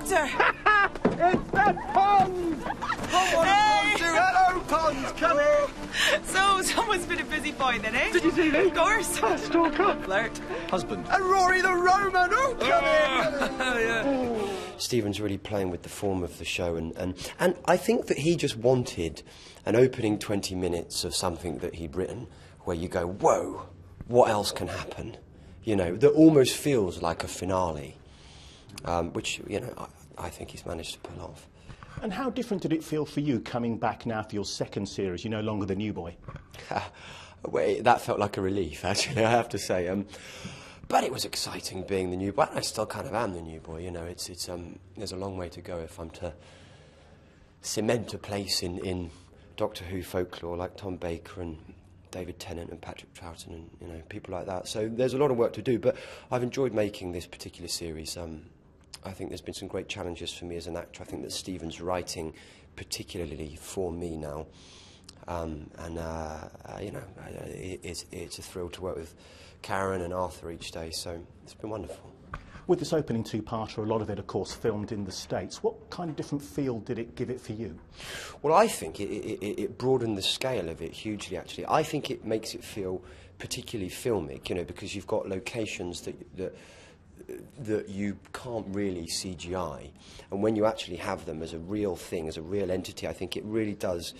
Doctor! It's the Pond! Come on, Hey! Hello, Pond! Come in! So, someone's been a busy boy then, eh? Did you see me? Of course. Stalker. Flirt. Husband. And Rory the Roman! Oh, come in! Yeah. Stephen's really playing with the form of the show, and I think that he just wanted an opening 20 minutes of something that he'd written where you go, whoa, what else can happen? You know, that almost feels like a finale, which, you know, I think he's managed to pull off. And how different did it feel for you coming back now for your second series? You're no longer the new boy. Well, that felt like a relief, actually, I have to say. But it was exciting being the new boy. I still kind of am the new boy, you know. There's a long way to go if I'm to cement a place in Doctor Who folklore like Tom Baker and David Tennant and Patrick Troughton and, you know, people like that. So there's a lot of work to do, but I've enjoyed making this particular series. I think there's been some great challenges for me as an actor. I think that Stephen's writing particularly for me now. You know, it's a thrill to work with Karen and Arthur each day, so it's been wonderful. With this opening two-parter, a lot of it, of course, filmed in the States. What kind of different feel did it give it for you? Well, I think it broadened the scale of it hugely, actually. I think it makes it feel particularly filmic, you know, because you've got locations that you can't really CGI. And when you actually have them as a real thing, as a real entity, I think it really does...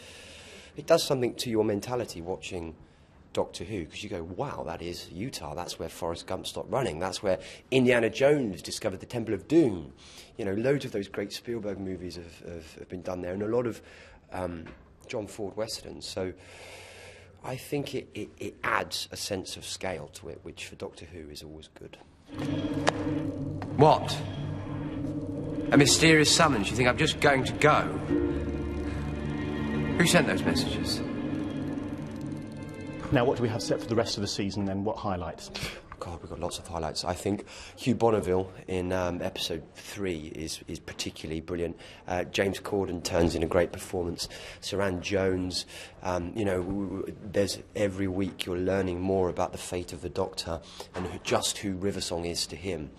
It does something to your mentality watching Doctor Who, because you go, wow, that is Utah, that's where Forrest Gump stopped running, that's where Indiana Jones discovered the Temple of Doom. You know, loads of those great Spielberg movies have been done there, and a lot of John Ford westerns. So I think it adds a sense of scale to it, which for Doctor Who is always good. What? A mysterious summons? You think I'm just going to go? Who sent those messages? Now, what do we have set for the rest of the season, then? What highlights? God, we've got lots of highlights. I think Hugh Bonneville in episode 3 is particularly brilliant. James Corden turns in a great performance. Saran Jones, you know, there's every week you're learning more about the fate of the Doctor and just who Riversong is to him.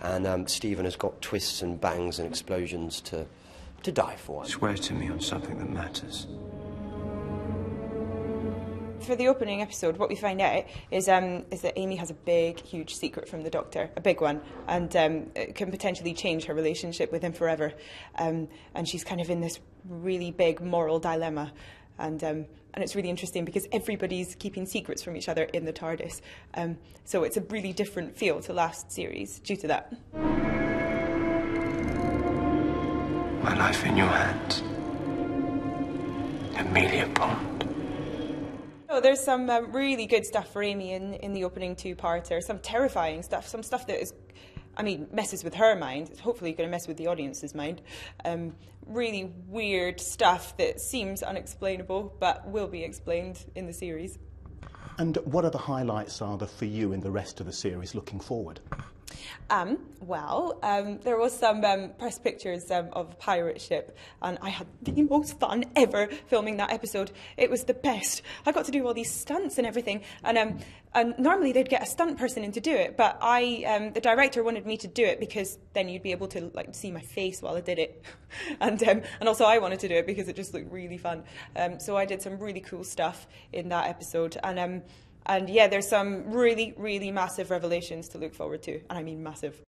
And Stephen has got twists and bangs and explosions to die for. Swear to me on something that matters. For the opening episode, what we find out is that Amy has a big, huge secret from the Doctor, a big one, and it can potentially change her relationship with him forever. And she's kind of in this really big moral dilemma. And it's really interesting because everybody's keeping secrets from each other in the TARDIS. So it's a really different feel to last series due to that. My life in your hands. Amelia Pond. Oh, there's some really good stuff for Amy in the opening two-parter. Some terrifying stuff, some stuff that is, I mean, messes with her mind. It's hopefully going to mess with the audience's mind. Really weird stuff that seems unexplainable, but will be explained in the series. And what other highlights are there for you in the rest of the series looking forward? There was some press pictures of a pirate ship, and I had the most fun ever filming that episode. It was the best. I got to do all these stunts and everything, and normally they'd get a stunt person in to do it, but the director wanted me to do it because then you'd be able to like see my face while I did it, and also I wanted to do it because it just looked really fun. So I did some really cool stuff in that episode, and yeah, there's some really, really massive revelations to look forward to, and I mean massive.